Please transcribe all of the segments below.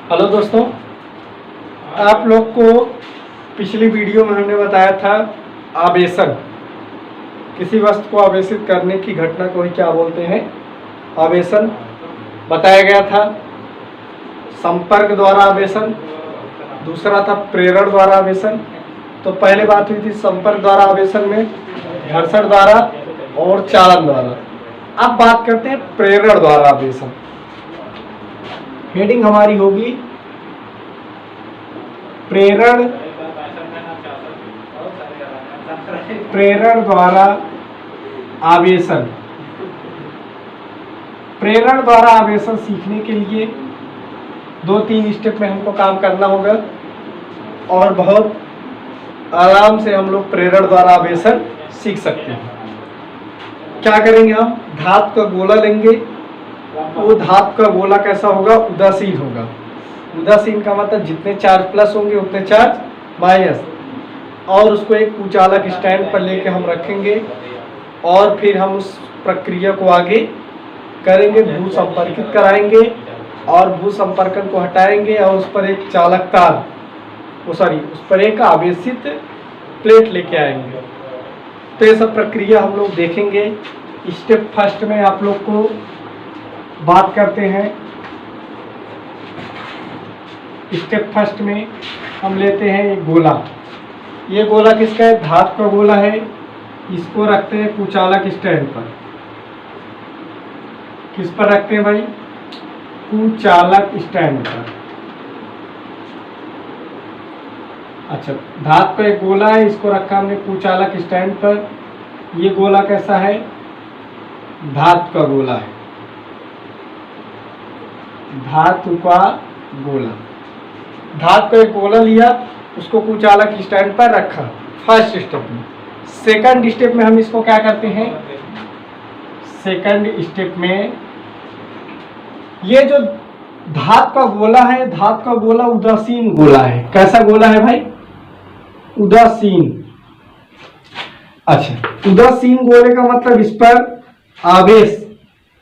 Hello दोस्तों, आप लोग को पिछली वीडियो में हमने बताया था आवेशन। किसी वस्तु को आवेशित करने की घटना को ही क्या बोलते हैं? आवेशन। बताया गया था संपर्क द्वारा आवेशन, दूसरा था प्रेरण द्वारा आवेशन। तो पहले बात हुई थी संपर्क द्वारा आवेशन में घर्षण द्वारा और चालन द्वारा। अब बात करते हैं प्रेरण द्वारा आवेशन। हेडिंग हमारी होगी प्रेरण द्वारा आवेशन। प्रेरण द्वारा आवेशन सीखने के लिए 2-3 स्टेप में हमको काम करना होगा और बहुत आराम से हम लोग प्रेरण द्वारा आवेशन सीख सकते हैं। क्या करेंगे? हम धातु का गोला लेंगे। वो धातु का गोला कैसा होगा? उदासीन होगा। उदासीन का मतलब जितने चार्ज प्लस होंगे उतने चार्ज माइनस, और उसको एक कुचालक स्टैंड पर लेके हम रखेंगे और फिर हम उस प्रक्रिया को आगे करेंगे, भू संपर्कित कराएंगे और भू संपर्कन को हटाएंगे और उस पर एक चालक तार उस पर एक आवेशित प्लेट लेके आएंगे। तो ये सब प्रक्रिया हम लोग देखेंगे। स्टेप फर्स्ट में आप लोग को बात करते हैं। स्टेप फर्स्ट में हम लेते हैं एक गोला। ये गोला किसका है? धातु का गोला है। इसको रखते हैं कुचालक स्टैंड पर। किस पर रखते हैं भाई? कुचालक स्टैंड पर। अच्छा, धातु का एक गोला है, इसको रखा हमने कुचालक स्टैंड पर। ये गोला कैसा है? धातु का गोला है। धातु का गोला। धातु का एक गोला लिया, उसको कुचालक स्टैंड पर रखा। फर्स्ट स्टेप में। सेकंड स्टेप में हम इसको क्या करते हैं? सेकंड स्टेप में ये जो धातु का गोला है, धातु का गोला उदासीन गोला है। कैसा गोला है भाई? उदासीन। अच्छा, उदासीन गोले का मतलब इस पर आवेश,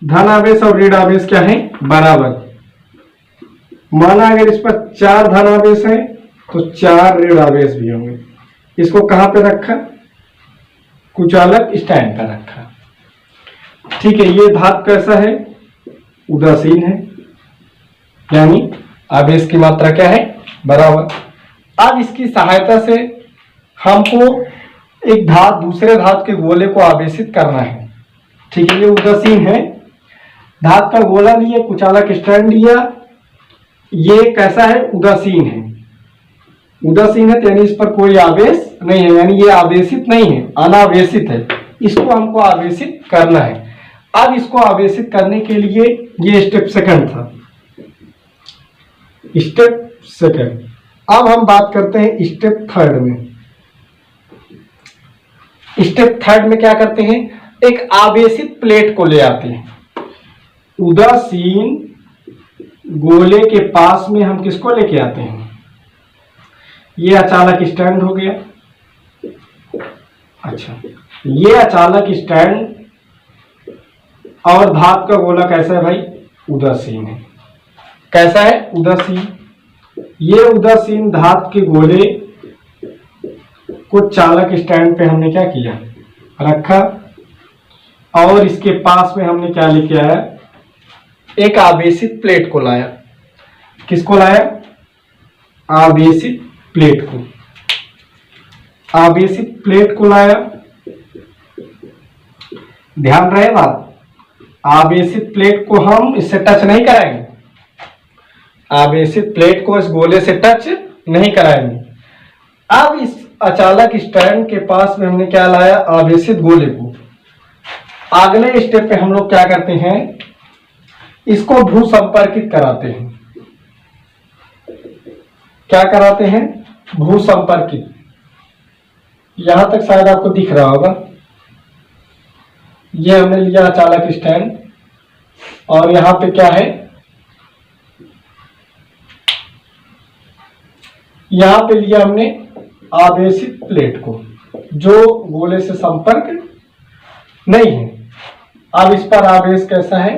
धन आवेश और ऋण आवेश क्या है? बराबर। माना अगर इस पर 4 धन आवेश है तो 4 ऋण आवेश भी होंगे। इसको कहां पे रखा? कुचालक स्टैंड पर रखा। ठीक है, ये धातु कैसा है? उदासीन है, यानी आवेश की मात्रा क्या है? बराबर। अब इसकी सहायता से हमको एक धातु दूसरे धातु के गोले को आवेशित करना है। ठीक है, ये उदासीन है। धातु का गोला लिया, कुचालक स्टैंड लिया। ये कैसा है? उदासीन है। उदासीन है तो यानी इस पर कोई आवेश नहीं है, यानी ये आवेशित नहीं है, अनावेशित है। इसको हमको आवेशित करना है। अब इसको आवेशित करने के लिए ये स्टेप सेकंड था। Step second. अब हम बात करते हैं स्टेप थर्ड में। स्टेप थर्ड में क्या करते हैं? एक आवेशित प्लेट को ले आते हैं। उदासीन गोले के पास में हम किसको लेके आते हैं? ये अचालक स्टैंड हो गया। अच्छा, ये अचालक स्टैंड और धातु का गोला कैसा है भाई? उदासीन है। कैसा है? उदासीन। ये उदासीन धातु के गोले को चालक स्टैंड पे हमने क्या किया? रखा। और इसके पास में हमने क्या लेके आया? एक आवेशित प्लेट को लाया। किसको लाया? आवेशित प्लेट को। आवेशित प्लेट को लाया। ध्यान रहे बात, आवेशित प्लेट को हम इससे टच नहीं कराएंगे। आवेशित प्लेट को इस गोले से टच नहीं कराएंगे। अब इस अचालक स्टैंड के पास में हमने क्या लाया? आवेशित गोले को। अगले स्टेप पे हम लोग क्या करते हैं? इसको भू संपर्कित कराते हैं। क्या कराते हैं? भू संपर्कित। यहां तक शायद आपको दिख रहा होगा। ये हमने लिया अचालक स्टैंड और यहां पे क्या है? यहां पे लिया हमने आवेशित प्लेट को जो गोले से संपर्क नहीं है। अब इस पर आवेश कैसा है?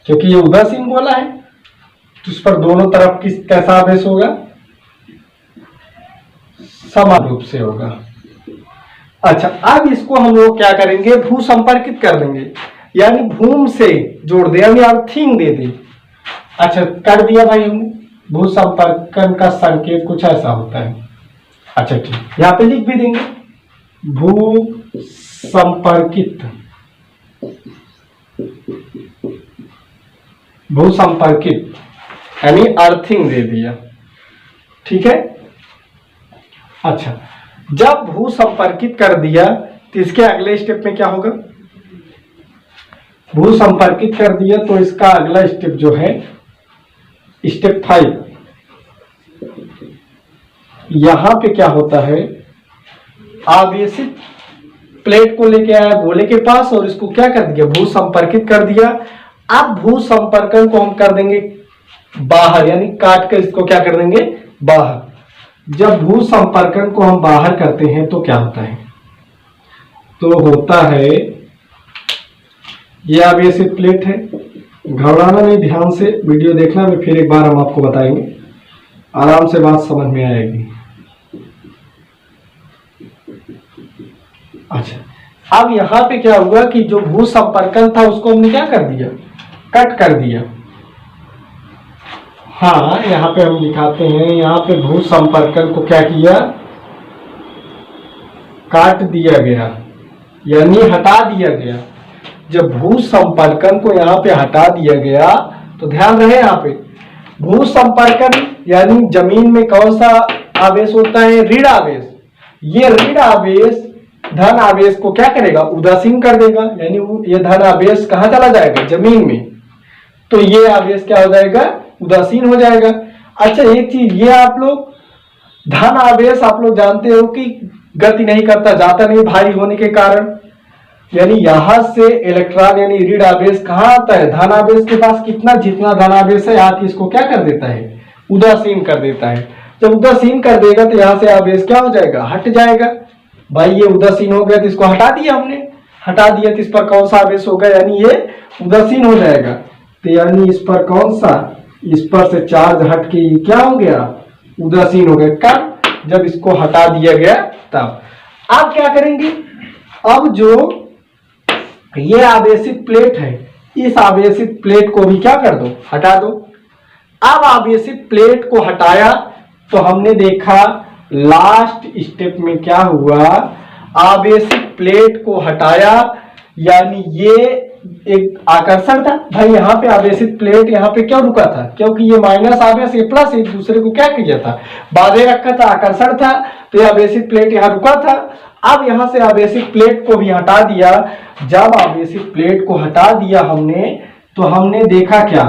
क्योंकि ये उदासीन गोला है तो इस पर दोनों तरफ कैसा आवेश होगा, समान रूप से होगा। अच्छा, अब इसको हम लोग क्या करेंगे, भू संपर्कित कर देंगे, यानी भूम से जोड़ दे, यानी अर्थिंग दे दे। अच्छा, कर दिया भाई हमने। भू संपर्कन का संकेत कुछ ऐसा होता है। अच्छा ठीक, यहां पे लिख भी देंगे, भू संपर्कित, भू संपर्कित यानी अर्थिंग दे दिया। ठीक है। अच्छा, जब भू संपर्कित कर दिया तो इसके अगले स्टेप में क्या होगा, भू संपर्कित कर दिया तो इसका अगला स्टेप जो है स्टेप 5, यहां पे क्या होता है, आवेशित प्लेट को लेके आया गोले के पास और इसको क्या कर दिया, भू संपर्कित कर दिया। अब भू संपर्कन को हम कर देंगे बाहर, यानी काट कर इसको क्या कर देंगे, बाहर। जब भू संपर्कन को हम बाहर करते हैं तो क्या होता है, तो होता है ये आवेशित प्लेट है, घबराना नहीं, ध्यान से वीडियो देखना, मैं फिर एक बार हम आपको बताएंगे, आराम से बात समझ में आएगी। अच्छा, अब यहां पे क्या हुआ कि जो भू संपर्कन था उसको हमने क्या कर दिया, कट कर दिया। हाँ, यहां पे हम दिखाते हैं, यहां पे भू संपर्कन को क्या किया, काट दिया गया, यानी हटा दिया गया। जब भू संपर्कन को यहां पे हटा दिया गया तो ध्यान रहे, यहां पे भू संपर्कन यानी जमीन में कौन सा आवेश होता है, ऋण आवेश। ये ऋण आवेश धन आवेश को क्या करेगा, उदासीन कर देगा, यानी ये धन आवेश कहां चला जाएगा, जमीन में, तो ये आवेश क्या हो जाएगा, उदासीन हो जाएगा। अच्छा, एक चीज ये आप लोग, धन आवेश आप लोग जानते हो कि गति नहीं करता, जाता नहीं भारी होने के कारण, यानी यहां से इलेक्ट्रॉन यानी ऋण आवेश कहां आता है, धन आवेश के पास कितना, जितना धन आवेश है आके इसको क्या कर देता है, उदासीन कर देता है। जब उदासीन कर देगा तो यहां से आवेश क्या हो जाएगा, हट जाएगा। भाई ये उदासीन हो गया तो इसको हटा दिया हमने, हटा दिया तो इस पर कौन सा आवेश होगा, यानी ये उदासीन हो जाएगा। तो यानी इस पर कौन सा, इस पर से चार्ज हट के क्या हो गया, उदासीन हो गया। कब, जब इसको हटा दिया गया तब। अब क्या करेंगे, अब जो ये आवेशित प्लेट है, इस आवेशित प्लेट को भी क्या कर दो, हटा दो। अब आवेशित प्लेट को हटाया तो हमने देखा लास्ट स्टेप में क्या हुआ, आवेशित प्लेट को हटाया, यानी ये एक आकर्षण था। भाई यहाँ पे आवेशित प्लेट यहाँ पे क्यों रुका था, क्योंकि ये माइनस आवेश, ये प्लस एक दूसरे को क्या किया था, बांधे रखा था, आकर्षण था, तो ये आवेशित प्लेट यहाँ रुका था। अब यहां से आवेशित प्लेट को भी हटा दिया। जब आवेशित प्लेट को हटा दिया हमने, तो हमने देखा क्या,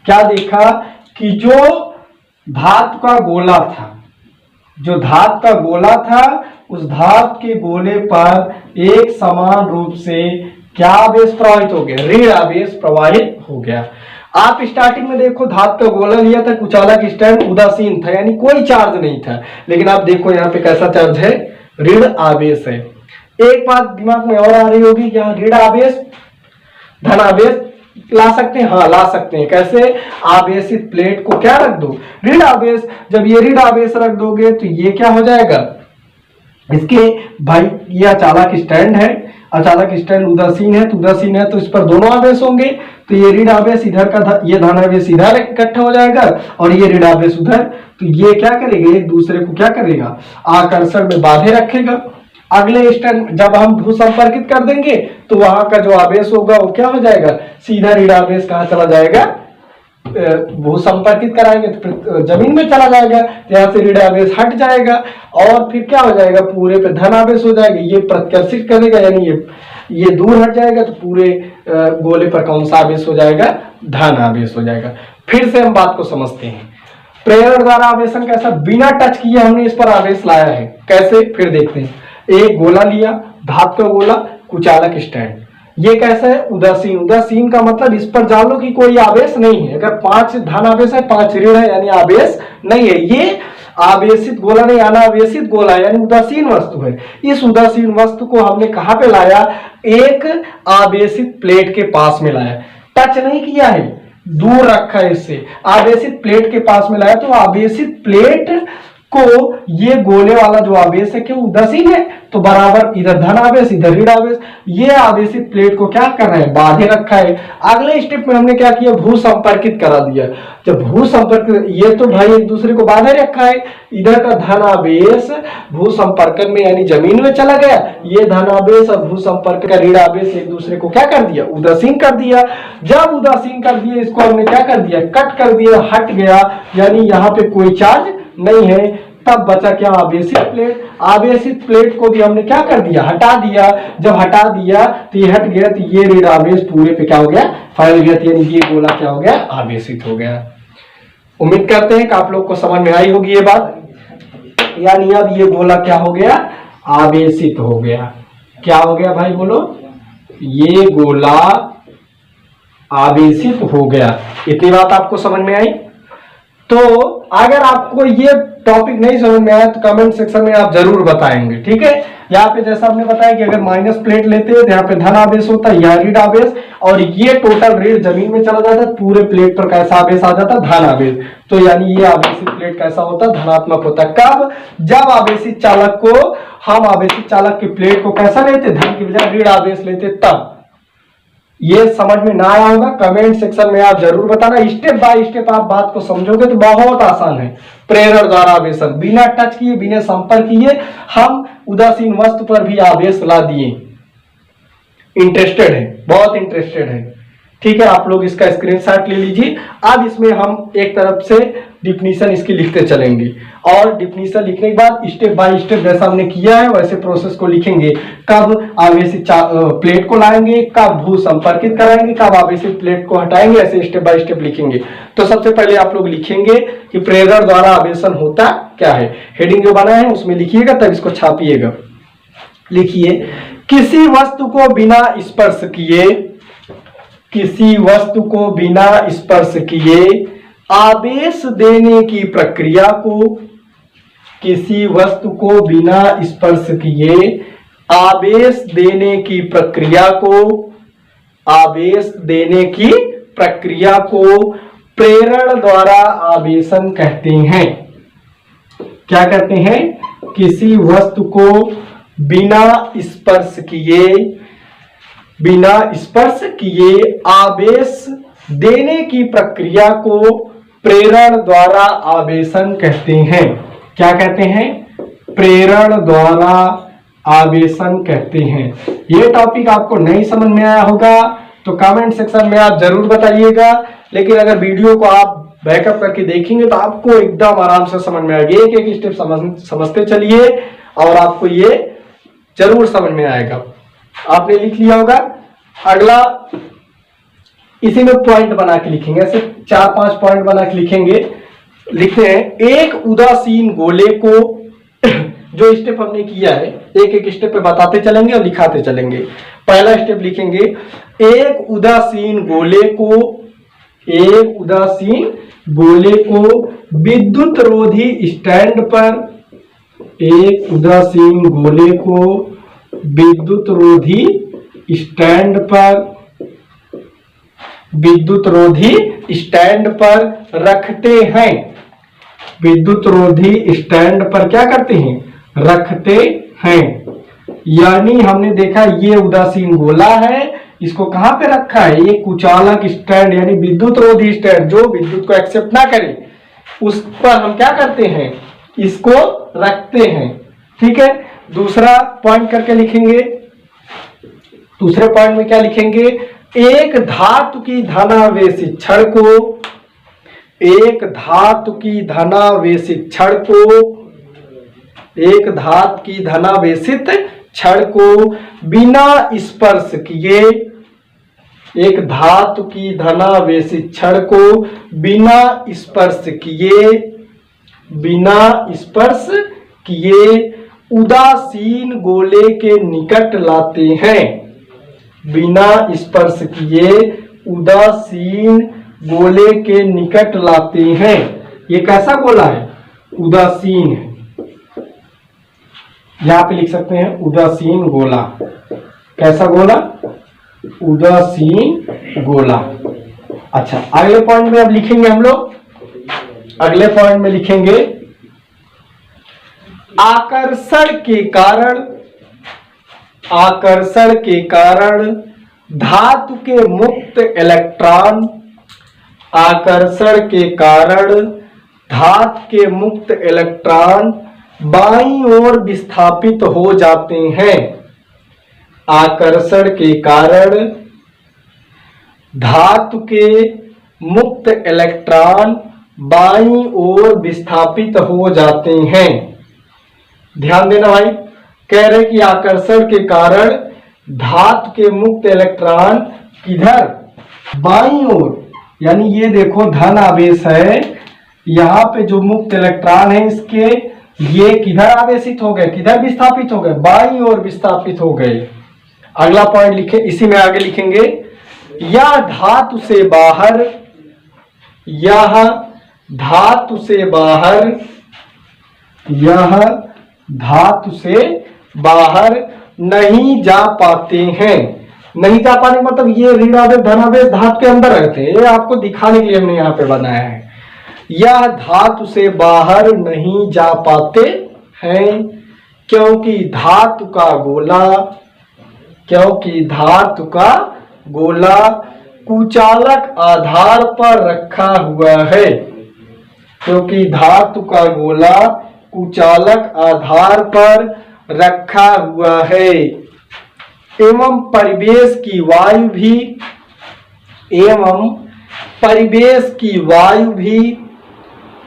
क्या देखा कि जो धातु का गोला था, जो धातु का गोला था, उस धातु के गोले पर एक समान रूप से क्या आवेश प्रवाहित हो गया, ऋण आवेश प्रवाहित हो गया। आप स्टार्टिंग में देखो धातु का गोला लिया था, कुचालक स्टैंड उदासीन था, यानी कोई चार्ज नहीं था, लेकिन आप देखो यहाँ पे कैसा चार्ज है, ऋण आवेश है। एक बात दिमाग में और आ रही होगी, क्या ऋण आवेश धन आवेश ला सकते हैं, हाँ ला सकते हैं। कैसे, आवेशित प्लेट को क्या रख दो, ऋण आवेश। जब ये ऋण आवेश रख दोगे तो ये क्या हो जाएगा, इसके भाई ये अचालक स्टैंड है, अचालक स्टैंड उदासीन है, तो उदासीन है तो इस पर दोनों आवेश होंगे, तो ये ऋण आवेश इधर का, ये धन आवेश इधर इकट्ठा हो जाएगा और ये ऋण आवेश उधर, तो ये क्या करेगा, एक दूसरे को क्या करेगा, आकर्षण में बांधे रखेगा। अगले स्टैंड जब हम भू संपर्कित कर देंगे तो वहां का जो आवेश होगा वो क्या हो जाएगा, सीधा ऋण आवेश कहां चला जाएगा, भू संपर्कित कराएंगे तो जमीन में चला जाएगा, यहाँ से ऋण आवेश हट जाएगा और फिर क्या हो जाएगा, पूरे पे धन आवेश हो जाएगा। ये प्रत्याशित करेगा, यानी ये दूर हट जाएगा तो पूरे गोले पर कौन सा आवेश हो जाएगा, धन आवेश हो जाएगा। फिर से हम बात को समझते हैं, प्रेरण द्वारा आवेशन कैसा, बिना टच किए हमने इस पर आवेश लाया है, कैसे फिर देखते हैं। एक गोला लिया, धातु का गोला, कुचालक स्टैंड, ये कैसा है, उदासीन। उदासीन का मतलब इस पर जान लो कि कोई आवेश नहीं है, अगर 5 धन आवेश है 5 ऋण है, यानी आवेश नहीं है। ये आवेशित गोला नहीं, अनावेशित गोला है, यानी उदासीन वस्तु है। इस उदासीन वस्तु को हमने कहां पे लाया, एक आवेशित प्लेट के पास में लाया, टच नहीं किया है। दूर रखा है इससे, आवेशित प्लेट के पास में लाया, तो आवेशित प्लेट को ये गोले वाला जो आवेश है क्यों उदासीन है, तो बराबर इधर धन आवेश इधर ऋण आवेश, ये आवेशित प्लेट को क्या कर रहे हैं, बांधे रखा है। अगले स्टेप में हमने क्या किया, भू संपर्कित करा दिया। जब भू संपर्क, ये तो भाई एक दूसरे को बांधे रखा है, इधर का धन आवेश भू संपर्कन में यानी जमीन में चला गया, ये धन आवेश और भू संपर्क का ऋण आवेश एक दूसरे को क्या कर दिया, उदासीन कर दिया। जब उदासीन कर दिया, इसको हमने क्या कर दिया, कट कर दिया, हट गया, यानी यहाँ पे कोई चार्ज नहीं है। तब बचा क्या, आवेशित प्लेट। आवेशित प्लेट को भी हमने क्या कर दिया, हटा दिया। जब हटा दिया तो ये हट गया, तो ये ऋण आवेश पूरे पे क्या हो गया, फैल गया, यानी ये गोला क्या हो गया, आवेशित हो गया। उम्मीद करते हैं कि आप लोग को समझ में आई होगी ये बात। यानी अब ये गोला क्या हो गया, आवेशित हो गया। क्या हो गया भाई बोलो, ये गोला आवेशित हो गया। इतनी बात आपको समझ में आई। तो अगर आपको ये टॉपिक नहीं समझ में आया तो कमेंट सेक्शन में आप जरूर बताएंगे, ठीक है। यहाँ पे जैसा हमने बताया कि अगर माइनस प्लेट लेते हैं तो यहाँ पे धन आवेश होता है, यहाँ ऋण आवेश, और ये टोटल ऋण जमीन में चला जाता है, पूरे प्लेट पर कैसा आवेश आ जाता है, धन आवेश। तो यानी ये आवेशित प्लेट कैसा होता है, धनात्मक होता है। कब, जब आवेशित चालक को, हम आवेशित चालक की प्लेट को कैसा लेते, धन की बजाय ऋण आवेश लेते, तब। ये समझ में ना आया होगा, कमेंट सेक्शन में आप जरूर बताना। स्टेप बाय स्टेप आप बात को समझोगे तो बहुत आसान है। प्रेरण द्वारा आवेशन, बिना टच किए, बिना संपर्क किए हम उदासीन वस्तु पर भी आवेश ला दिए। इंटरेस्टेड है, बहुत इंटरेस्टेड है, ठीक है। आप लोग इसका स्क्रीनशॉट ले लीजिए। अब इसमें हम एक तरफ से डिफिनीशन इसकी लिखते चलेंगे, और डिफिनीशन लिखने के बाद स्टेप बाय स्टेप जैसा हमने किया है वैसे प्रोसेस को लिखेंगे। कब आवेशित प्लेट को लाएंगे, कब भू संपर्कित कराएंगे, कब आवेशित प्लेट को हटाएंगे, ऐसे स्टेप बाय स्टेप लिखेंगे। तो सबसे पहले आप लोग लिखेंगे कि प्रेरण द्वारा आवेशन होता क्या है। हेडिंग जो बना है उसमें लिखिएगा, तब इसको छापिएगा। लिखिए, किसी वस्तु को बिना स्पर्श किए, किसी वस्तु को बिना स्पर्श किए आवेश देने की प्रक्रिया को, किसी वस्तु को बिना स्पर्श किए आवेश देने की प्रक्रिया को, आवेश देने की प्रक्रिया को प्रेरण द्वारा आवेशन कहते हैं। क्या कहते हैं, किसी वस्तु को बिना स्पर्श किए, बिना स्पर्श किए आवेश देने की प्रक्रिया को प्रेरण द्वारा आवेशन कहते हैं। क्या कहते हैं, प्रेरण द्वारा आवेशन कहते हैं। ये टॉपिक आपको नहीं समझ में आया होगा तो कमेंट सेक्शन में आप जरूर बताइएगा, लेकिन अगर वीडियो को आप बैकअप करके देखेंगे तो आपको एकदम आराम से समझ में आएगा। एक एक स्टेप समझते चलिए और आपको ये जरूर समझ में आएगा। आपने लिख लिया होगा। अगला इसी में पॉइंट बना के लिखेंगे, ऐसे 4-5 पॉइंट बना के लिखेंगे। लिखते हैं, एक उदासीन गोले को, जो स्टेप हमने किया है एक एक स्टेप पे बताते चलेंगे और लिखाते चलेंगे। पहला स्टेप लिखेंगे, एक उदासीन गोले को, एक उदासीन गोले को विद्युत रोधी स्टैंड पर, एक उदासीन गोले को विद्युत रोधी स्टैंड पर, विद्युत रोधी स्टैंड पर रखते हैं। विद्युत रोधी स्टैंड पर क्या करते हैं, रखते हैं। यानी हमने देखा ये उदासीन गोला है, इसको कहां पे रखा है, ये कुचालक स्टैंड यानी विद्युत रोधी स्टैंड जो विद्युत को एक्सेप्ट ना करे उस पर हम क्या करते हैं, इसको रखते हैं। ठीक है, दूसरा पॉइंट करके लिखेंगे। दूसरे पॉइंट में क्या लिखेंगे, एक धातु की धनावेशित छड़ को, एक धातु की धनावेशित छड़ को, एक धातु की धनावेशित छड़ को बिना स्पर्श किए, एक धातु की धनावेशित छड़ को बिना स्पर्श किए, बिना स्पर्श किए उदासीन गोले के निकट लाते हैं। बिना स्पर्श किए उदासीन गोले के निकट लाते हैं। ये कैसा गोला है, उदासीन है। यहां पे लिख सकते हैं उदासीन गोला। कैसा गोला, उदासीन गोला। अच्छा, अगले पॉइंट में अब लिखेंगे हम लोग, अगले पॉइंट में लिखेंगे आकर्षण के कारण, आकर्षण के कारण धातु के मुक्त इलेक्ट्रॉन, आकर्षण के कारण धातु के मुक्त इलेक्ट्रॉन बाईं ओर विस्थापित हो जाते हैं। आकर्षण के कारण धातु के मुक्त इलेक्ट्रॉन बाईं ओर विस्थापित हो जाते हैं। ध्यान देना भाई, कह रहे कि आकर्षण के कारण धातु के मुक्त इलेक्ट्रॉन किधर, बाईं ओर, यानी ये देखो धन आवेश है, यहाँ पे जो मुक्त इलेक्ट्रॉन है इसके, ये किधर आवेशित हो गए, किधर विस्थापित हो गए, बाईं ओर विस्थापित हो गए। अगला पॉइंट लिखे, इसी में आगे लिखेंगे, यह धातु से बाहर, यह धातु से बाहर, यह धातु से बाहर नहीं जा पाते हैं। नहीं जा पाने मतलब ये ऋणावेश धनावेश धातु के अंदर रहते हैं, ये आपको दिखाने के लिए हमने यहाँ पे बनाया है। यह धातु से बाहर नहीं जा पाते हैं क्योंकि धातु का गोला, क्योंकि धातु का गोला कुचालक आधार पर रखा हुआ है, क्योंकि धातु का गोला कुचालक आधार पर रखा हुआ है एवं परिवेश की वायु भी, एवं परिवेश की वायु भी,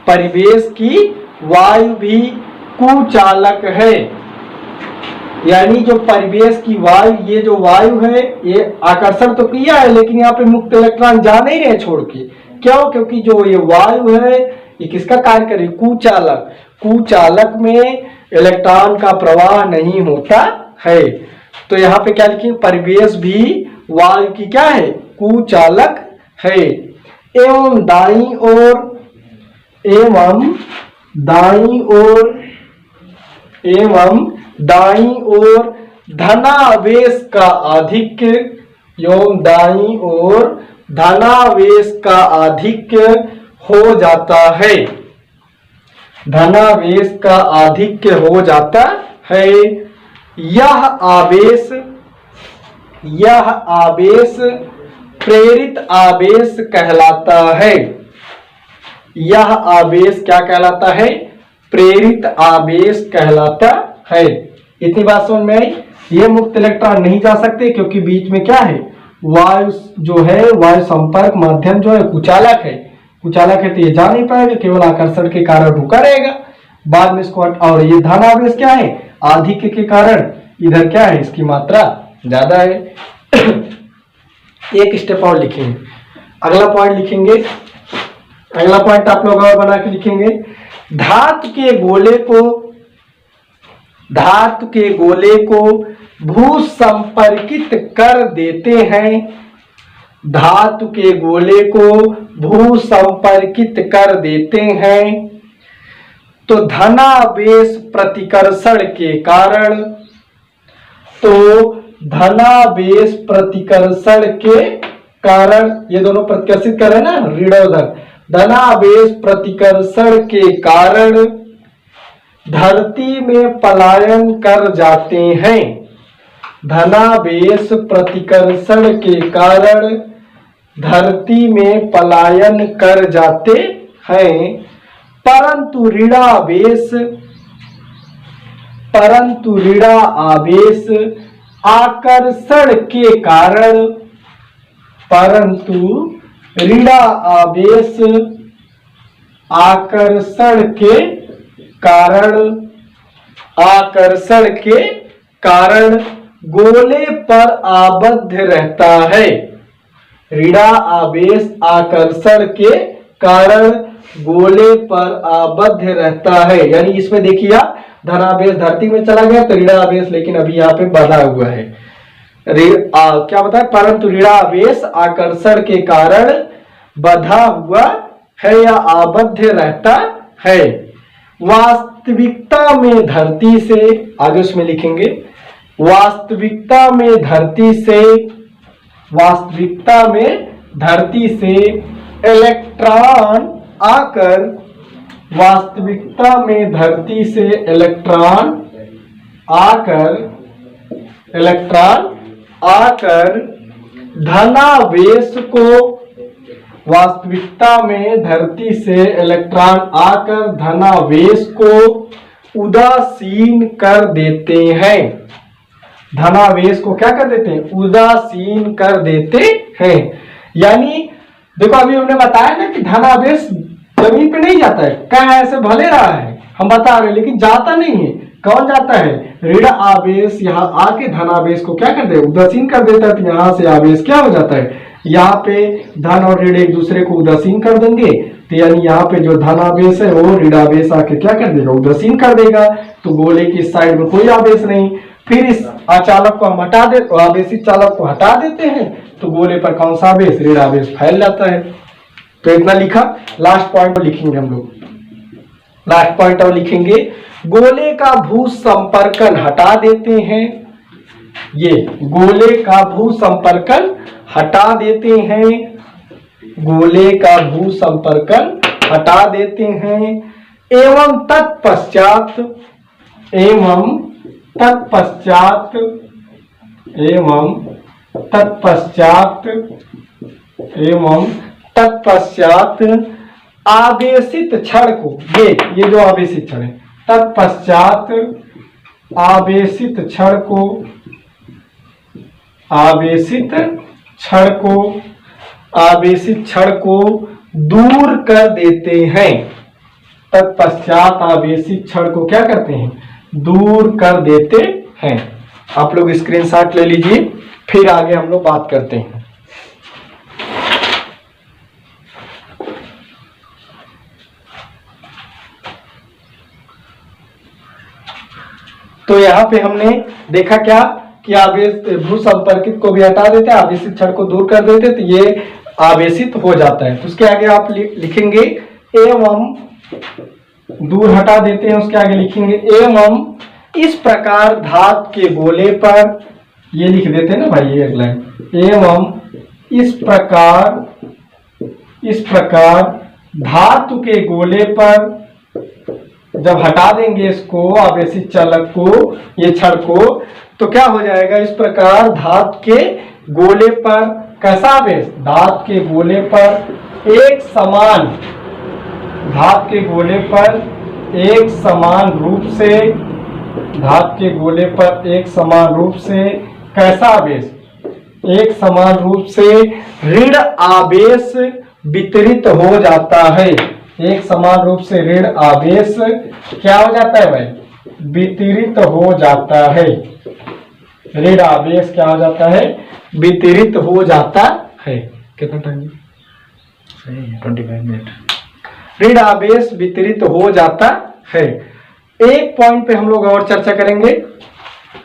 परिवेश की वायु भी कुचालक है। यानी जो परिवेश की वायु, ये जो वायु है ये आकर्षण तो किया है लेकिन यहाँ पे मुक्त इलेक्ट्रॉन जा नहीं रहे छोड़ के। क्यों? क्योंकि जो ये वायु है ये किसका कार्य करे, कुचालक। कुचालक में इलेक्ट्रॉन का प्रवाह नहीं होता है। तो यहाँ पे क्या लिखेंगे, परिवेश भी वायु की क्या है, कुचालक है। एवं दाईं ओर, एवं दाईं ओर, एवं दाईं ओर धनावेश का आधिक्य, एवं दाईं ओर धनावेश का आधिक्य हो जाता है, धनावेश का आधिक्य हो जाता है। यह आवेश, यह आवेश प्रेरित आवेश कहलाता है। यह आवेश क्या कहलाता है, प्रेरित आवेश कहलाता है। इतनी बात समझ में आई। ये मुक्त इलेक्ट्रॉन नहीं जा सकते क्योंकि बीच में क्या है, वायु जो है, वायु संपर्क माध्यम जो है कुचालक है, कुचालक है तो ये जा नहीं पाएगा, केवल आकर्षण के कारण रुका रहेगा। बाद में इसको, और ये धन आवेश क्या है, आधिक्य के कारण इधर क्या है, इसकी मात्रा ज्यादा है। एक स्टेप और लिखेंगे, अगला पॉइंट लिखेंगे, अगला पॉइंट आप लोग और बना के लिखेंगे। धातु के गोले को, धातु के गोले को भू संपर्कित कर देते हैं, धातु के गोले को भू संपर्कित कर देते हैं तो धनावेश प्रतिकर्षण के कारण, तो धनावेश प्रतिकर्षण के कारण, ये दोनों प्रतिकर्षित कर रहे हैं ना, ऋणोधर, धनावेश प्रतिकर्षण के कारण धरती में पलायन कर जाते हैं। धनावेश प्रतिकर्षण के कारण धरती में पलायन कर जाते हैं, परंतु ऋणावेश, परंतु ऋणा आवेश आकर्षण के कारण, परंतु ऋणा आवेश आकर्षण के कारण, आकर्षण के कारण गोले पर आबद्ध रहता है। ऋणा आवेश आकर्षण के कारण गोले पर आबद्ध रहता है। यानी इसमें देखिए धनावेश धरती में चला गया तो ऋणा आवेश लेकिन अभी यहाँ पे बंधा हुआ है। क्या बताए, परंतु ऋणा आवेश आकर्षण के कारण बंधा हुआ है या आबद्ध रहता है। वास्तविकता में धरती से, आगे उसमें लिखेंगे, वास्तविकता में धरती से, वास्तविकता में धरती से इलेक्ट्रॉन आकर, वास्तविकता में धरती से इलेक्ट्रॉन आकर धनावेश को, वास्तविकता में धरती से इलेक्ट्रॉन आकर धनावेश को उदासीन कर देते हैं। धनावेश को क्या कर देते हैं? उदासीन कर देते हैं। यानी देखो अभी हमने बताया ना कि धनावेश जमीन पे नहीं जाता है, कहाँ ऐसे भले रहा है, हम बता रहे हैं, लेकिन जाता नहीं है। कौन जाता है? ऋण आवेश यहाँ आके धनावेश को क्या कर दे? उदासीन कर देता है। तो यहाँ से आवेश क्या हो जाता है? यहाँ पे धन और ऋण एक दूसरे को उदासीन कर देंगे, तो यानी यहाँ पे जो धनावेश है वो ऋणावेश आके क्या कर देगा? उदासीन कर देगा। तो गोले की साइड में कोई आवेश नहीं। फिर इस अचालक को हम हटा दे, आवेशित चालक को हटा देते हैं, तो गोले पर कौन सा आवेश? ऋणावेश फैल जाता है। तो इतना लिखा। लास्ट पॉइंट लिखेंगे हम लोग, लास्ट पॉइंट और लिखेंगे, गोले का भू संपर्कन हटा देते हैं। ये गोले का भू संपर्कन हटा देते हैं, गोले का भू संपर्कन हटा देते हैं। एवं तत्पश्चात आवेशित क्षण को, ये जो आवेशित क्षण है, तत्पश्चात आवेशित क्षण को दूर कर देते हैं। तत्पश्चात आवेशित क्षण को क्या करते हैं? दूर कर देते हैं। आप लोग स्क्रीनशॉट ले लीजिए, फिर आगे हम लोग बात करते हैं। तो यहाँ पे हमने देखा क्या कि आवेश भू संपर्कित को भी हटा देते हैं, आवेशित क्षण को दूर कर देते, तो ये आवेशित हो जाता है। तो उसके आगे आप लिखेंगे एवं, दूर हटा देते हैं, उसके आगे लिखेंगे एवं इस प्रकार धातु के गोले पर, ये लिख देते हैं ना भाई, ये अगला एवं इस प्रकार धातु के गोले पर, जब हटा देंगे इसको आवेशित चालक को, ये क्षण को, तो क्या हो जाएगा? इस प्रकार धातु के गोले पर कैसा आवेश? धातु के गोले पर एक समान, धातु के गोले पर एक समान रूप से, धातु के गोले पर एक समान रूप से कैसा आवेश? एक समान रूप से ऋण आवेश वितरित हो जाता है। एक समान रूप से ऋण आवेश क्या हो जाता है भाई? वितरित हो जाता है। ऋण आवेश क्या हो जाता है? वितरित हो जाता है। कितना टाइम? 25 मिनट। ऋण आवेश वितरित हो जाता है। एक पॉइंट पे हम लोग और चर्चा करेंगे,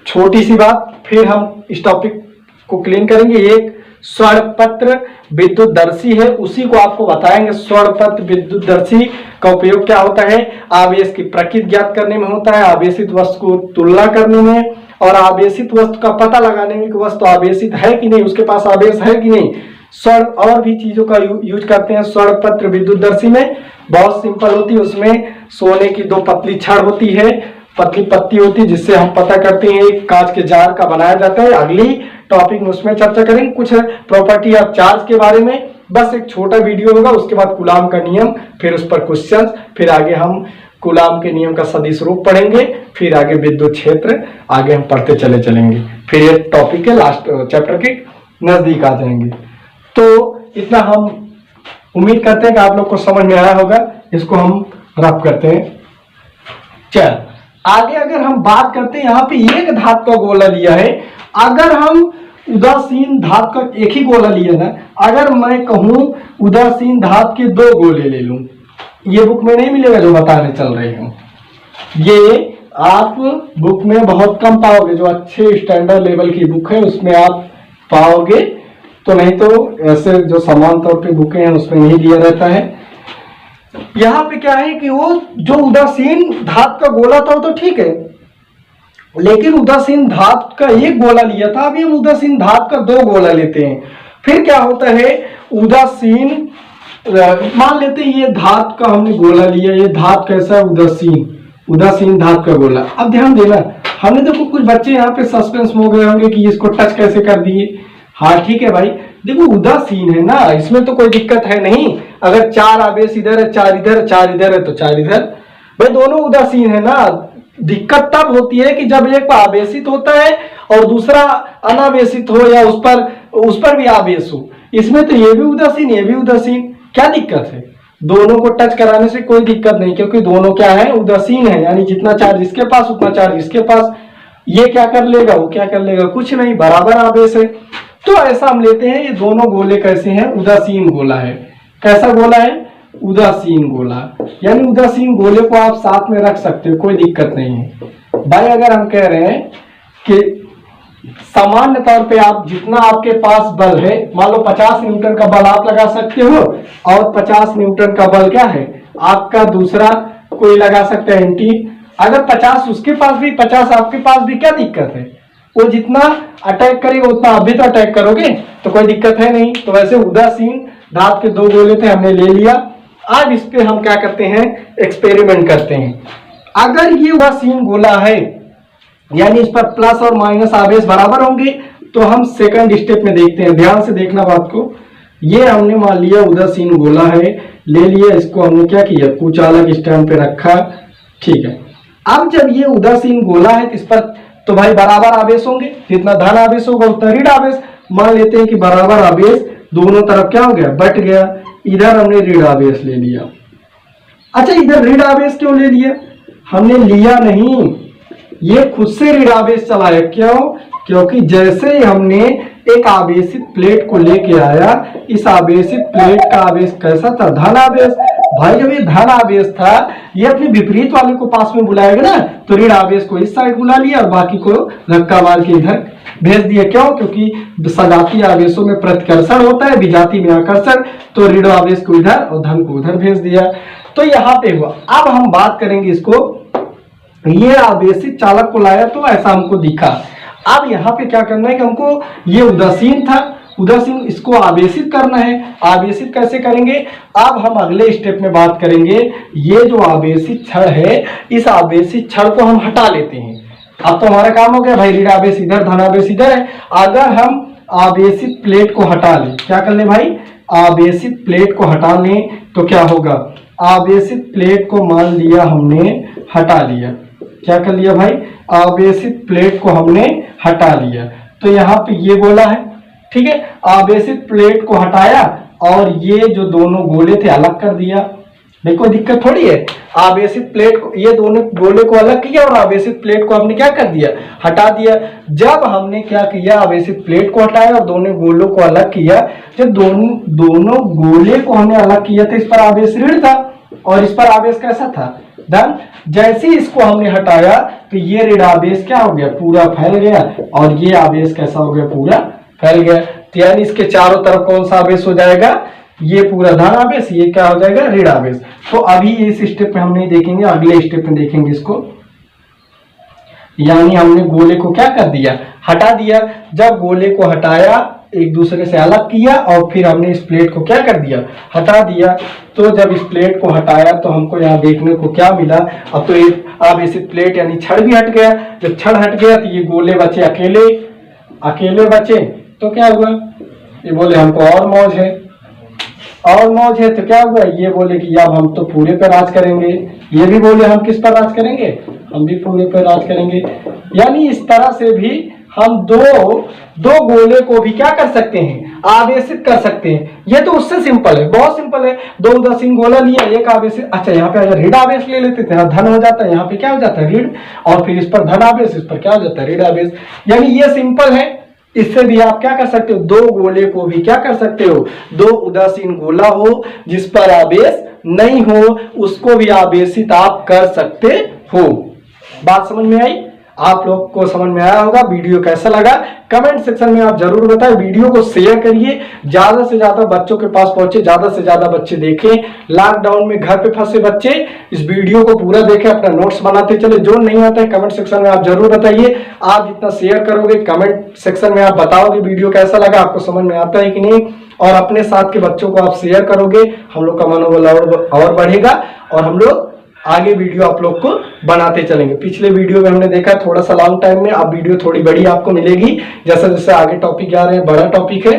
छोटी सी बात, फिर हम इस टॉपिक को क्लीन करेंगे। एक स्वर्णपत्र विद्युतदर्शी है, उसी को आपको बताएंगे। स्वर्णपत्र विद्युतदर्शी का उपयोग क्या होता है? आवेश की प्रकृति ज्ञात करने में होता है, आवेशित वस्तु को तुलना करने में, और आवेशित वस्तु का पता लगाने में कि वस्तु आवेशित है कि नहीं, उसके पास आवेश है कि नहीं। स्वर्ण और भी चीजों का यूज करते हैं स्वर्णपत्र विद्युतदर्शी में। बहुत सिंपल होती है, उसमें सोने की 2 पतली छड़ होती है, पतली पत्ती होती है, जिससे हम पता करते हैं एक कांच के जार का बनाया जाता है। अगली टॉपिक में उसमें चर्चा करेंगे कुछ प्रॉपर्टी ऑफ चार्ज के बारे में। बस एक छोटा वीडियो होगा, उसके बाद कूलाम का नियम, फिर उस पर क्वेश्चंस, फिर आगे हम कूलाम के नियम का सदिश रूप पढ़ेंगे, फिर आगे विद्युत क्षेत्र आगे हम पढ़ते चलेंगे। फिर ये टॉपिक के लास्ट चैप्टर के नजदीक आ जाएंगे। तो इतना हम उम्मीद करते हैं कि आप लोग को समझ में आया होगा। इसको हम रफ करते हैं। चल आगे अगर हम बात करते हैं, यहाँ पे एक धातु का गोला लिया है। अगर हम उदासीन धातु का एक ही गोला लिया ना, अगर मैं कहूं उदासीन धातु के 2 गोले ले लूं, ये बुक में नहीं मिलेगा जो बताने चल रहे हूं। ये आप बुक में बहुत कम पाओगे, जो अच्छे स्टैंडर्ड लेवल की बुक है उसमें आप पाओगे, तो नहीं तो ऐसे जो समान तौर पे बुकें हैं उसमें नहीं दिया रहता है। यहाँ पे क्या है कि वो जो उदासीन धातु का गोला था वो तो ठीक है, लेकिन उदासीन धातु का एक गोला लिया था, अभी हम उदासीन धातु का 2 गोला लेते हैं। फिर क्या होता है, उदासीन, मान लेते हैं ये धात का हमने गोला लिया, ये धात कैसा है, उदासीन, उदासीन धात का गोला। अब ध्यान देना, हमने देखो कुछ बच्चे यहाँ पे सस्पेंस में हो गए होंगे कि इसको टच कैसे कर दिए। हाँ ठीक है भाई, देखो उदासीन है ना, इसमें तो कोई दिक्कत है नहीं। अगर 4 आवेश इधर है, 4 इधर, 4 इधर है तो 4 इधर, भाई दोनों उदासीन है ना। दिक्कत तब होती है कि जब एक आवेशित होता है और दूसरा अनावेशित हो या उस पर भी आवेश हो। इसमें तो ये भी उदासीन, ये भी उदासीन, क्या दिक्कत है? दोनों को टच कराने से कोई दिक्कत नहीं, क्योंकि दोनों क्या है, उदासीन है, यानी जितना चार्ज इसके पास उतना चार्ज इसके पास। ये क्या कर लेगा, वो क्या कर लेगा, कुछ नहीं, बराबर आवेश है। तो ऐसा हम लेते हैं, ये दोनों गोले कैसे हैं, उदासीन गोला है। कैसा गोला है, उदासीन गोला, यानी उदासीन गोले को आप साथ में रख सकते हो, कोई दिक्कत नहीं है भाई। अगर हम कह रहे हैं कि सामान्य तौर पे आप जितना आपके पास बल है, मान लो 50 न्यूटन का बल आप लगा सकते हो, और 50 न्यूटन का बल क्या है आपका दूसरा कोई लगा सकता है एंटी। अगर 50 उसके पास भी, 50 आपके पास भी, क्या दिक्कत है? वो जितना अटैक करेगा उतना आप भी तो अटैक करोगे, तो कोई दिक्कत है नहीं। तो वैसे उदासीन धात के 2 गोले थे, हमने ले लिया। आज इस पे हम क्या करते हैं, एक्सपेरिमेंट करते हैं। अगर ये उदासीन गोला है, यानी इस पर प्लस और माइनस आवेश बराबर होंगे, तो हम सेकंड स्टेप में देखते हैं। ध्यान से देखना बात को। ये हमने मान लिया उदासीन गोला है, ले लिया, इसको हमने क्या किया, कुछ अलग स्टैंड पे रखा, ठीक है। अब जब ये उदासीन गोला है तो इस पर तो भाई बराबर आवेश होंगे, जितना धन आवेश होगा उतना ऋण आवेश। मान लेते हैं कि बराबर आवेश दोनों तरफ क्या हो गया, बट गया। इधर हमने ऋण आवेश ले लिया। अच्छा, इधर ऋण आवेश क्यों ले लिया? हमने लिया नहीं, ये खुद से ऋण आवेश चलाया। क्यों? क्योंकि जैसे हमने एक आवेशित प्लेट को लेके आया, इस आवेशित प्लेट का आवेश कैसा था, धन आवेश। भाई जब ये धन आवेश था, ये अपने विपरीत वाले को पास में बुलाएगा ना, तो ऋण आवेश को इस साइड बुला लिया और बाकी को धक्का मार के इधर भेज दिया। क्यों? क्योंकि सजातीय आवेशों में प्रतिकर्षण होता है, विजातीय में आकर्षण, तो ऋण आवेश को इधर और धन को उधर भेज दिया। तो यहाँ पे हुआ। अब हम बात करेंगे इसको, ये आवेशित चालक को लाया तो ऐसा हमको दिखा। अब यहाँ पे क्या करना है कि हमको, ये उदासीन था, उदासीन इसको आवेशित करना है। आवेशित कैसे करेंगे, अब हम अगले स्टेप में बात करेंगे। ये जो आवेशित छड़ है, इस आवेशित छड़ को हम हटा लेते हैं। अब तो हमारा काम हो गया भाई, ऋण आवेश इधर, धन आवेश इधर है। अगर हम आवेशित प्लेट को हटा लें, क्या कर लें भाई, आवेशित प्लेट को हटा लें तो क्या होगा, आवेशित प्लेट को मान लिया हमने हटा लिया। क्या कर लिया भाई, आवेशित प्लेट को हमने हटा लिया। तो यहाँ पे ये गोला है, ठीक है। आवेशित प्लेट को हटाया और ये जो दोनों गोले थे अलग कर दिया। देखो कोई दिक्कत थोड़ी है। आवेशित प्लेट को, ये दोनों गोले को अलग किया और आवेशित प्लेट को हमने क्या कर दिया, हटा दिया। जब हमने क्या किया, आवेशित प्लेट को हटाया और दोनों गोलों को अलग किया, जब दोनों गोले को हमने अलग किया तो इस पर आवेश ऋण था और इस पर आवेश कैसा था, धन। जैसे ही इसको हमने हटाया तो ये ऋण आवेश क्या हो गया, पूरा फैल गया, और ये आवेश कैसा हो गया, पूरा फैल गया। तो यानी इसके चारों तरफ कौन सा आवेश हो जाएगा, ये पूरा धन आवेश, ये क्या हो जाएगा, ऋण आवेश। तो अभी इस स्टेप में हम नहीं देखेंगे, अगले स्टेप में देखेंगे इसको। यानी हमने गोले को क्या कर दिया, हटा दिया। जब गोले को हटाया, एक दूसरे से अलग किया और फिर हमने इस प्लेट को क्या कर दिया, हटा दिया। तो जब इस प्लेट को हटाया तो हमको यहाँ देखने को क्या मिला, अब तो एक आवेशित प्लेट यानी छड़ भी हट गया। जब छड़ हट गया तो ये गोले बचे अकेले बचे। तो क्या हुआ, ये बोले हमको और मौज है, और मौज है। तो क्या हुआ, ये बोले कि अब हम तो पूरे पर राज करेंगे। ये भी बोले हम किस पर राज करेंगे, हम भी पूरे पर राज करेंगे। यानी इस तरह से भी हम दो गोले को भी क्या कर सकते हैं, आवेशित कर सकते हैं। ये तो उससे सिंपल है, बहुत सिंपल है। दो उदासीन गोला लिया, एक आवेशित। अच्छा, यहाँ पे अगर ऋण आवेश ले लेते थे, धन हो जाता है, यहाँ पे क्या हो जाता है, ऋण, और फिर इस पर धन आवेश, इस पर क्या हो जाता है, ऋण आवेश। यानी ये सिंपल है। इससे भी आप क्या कर सकते हो, दो गोले को भी क्या कर सकते हो, दो उदासीन गोला हो जिस पर आवेश नहीं हो, उसको भी आवेशित आप कर सकते हो। बात समझ में आई। आप लोग को समझ में आया होगा। वीडियो कैसा लगा कमेंट सेक्शन में आप जरूर बताएं। वीडियो को शेयर करिए, ज्यादा से ज्यादा बच्चों के पास पहुंचे, ज्यादा से ज्यादा बच्चे देखें। लॉकडाउन में घर पे फंसे बच्चे इस वीडियो को पूरा देखें, अपना नोट्स बनाते चले। जो नहीं आता है कमेंट सेक्शन में आप जरूर बताइए। आप जितना शेयर करोगे कमेंट सेक्शन में आप बताओगे वीडियो कैसा लगा, आपको समझ में आता है कि नहीं, और अपने साथ के बच्चों को आप शेयर करोगे, हम लोग का मनोबल और बढ़ेगा और हम लोग आगे वीडियो आप लोग को बनाते चलेंगे। पिछले वीडियो में हमने देखा थोड़ा सा लॉन्ग टाइम में, अब वीडियो थोड़ी बड़ी आपको मिलेगी। जैसे जैसे आगे टॉपिक जा रहे हैं, बड़ा टॉपिक है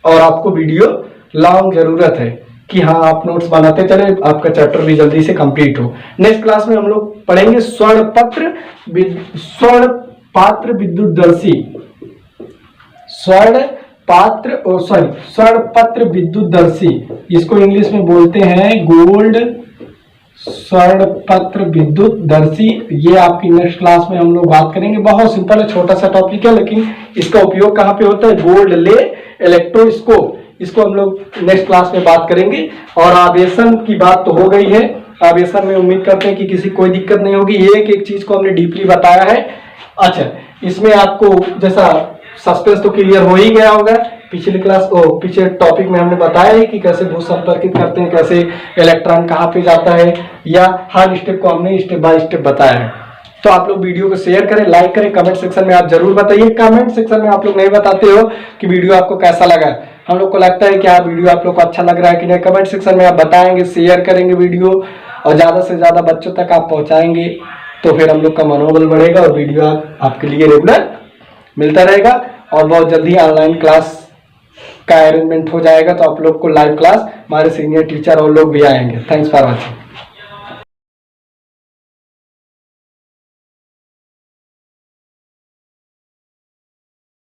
और आपको वीडियो लॉन्ग जरूरत है कि हाँ आप नोट्स बनाते चले, आपका चैप्टर भी जल्दी से कंप्लीट हो। नेक्स्ट क्लास में हम लोग पढ़ेंगे स्वर्ण पात्र विद्युतदर्शी, स्वर्ण पत्र विद्युतदर्शी, इसको इंग्लिश में बोलते हैं गोल्ड स्वर्ण पत्र विद्युतदर्शी। ये आपकी नेक्स्ट क्लास में हम लोग बात करेंगे। बहुत सिंपल है, छोटा सा टॉपिक है, लेकिन इसका उपयोग कहाँ पे होता है, गोल्ड ले इलेक्ट्रोस्कोप, इसको हम लोग नेक्स्ट क्लास में बात करेंगे। और आवेशन की बात तो हो गई है, आवेशन में उम्मीद करते हैं कि किसी कोई दिक्कत नहीं होगी। एक एक चीज को हमने डीपली बताया है। अच्छा, इसमें आपको जैसा सस्पेंस तो क्लियर हो ही गया होगा। पिछले टॉपिक में हमने बताया है कि कैसे भू संपर्कित करते हैं, कैसे इलेक्ट्रॉन कहाँ पे जाता है, या हर स्टेप को हमने स्टेप बाय स्टेप बताया है। तो आप लोग वीडियो को शेयर करें, लाइक करें, कमेंट सेक्शन में आप जरूर बताइए। कमेंट सेक्शन में आप लोग नहीं बताते हो कि वीडियो आपको कैसा लगा। हम लोग को लगता है कि हाँ वीडियो आप लोग को अच्छा लग रहा है कि नहीं। कमेंट सेक्शन में आप बताएंगे, शेयर करेंगे वीडियो और ज्यादा से ज्यादा बच्चों तक आप पहुंचाएंगे, तो फिर हम लोग का मनोबल बढ़ेगा और वीडियो आपके लिए रेगुलर मिलता रहेगा। और बहुत जल्दी ऑनलाइन क्लास का अरेंजमेंट हो जाएगा, तो आप लोग को लाइव क्लास हमारे सीनियर टीचर और लोग भी आएंगे। Thanks for watching.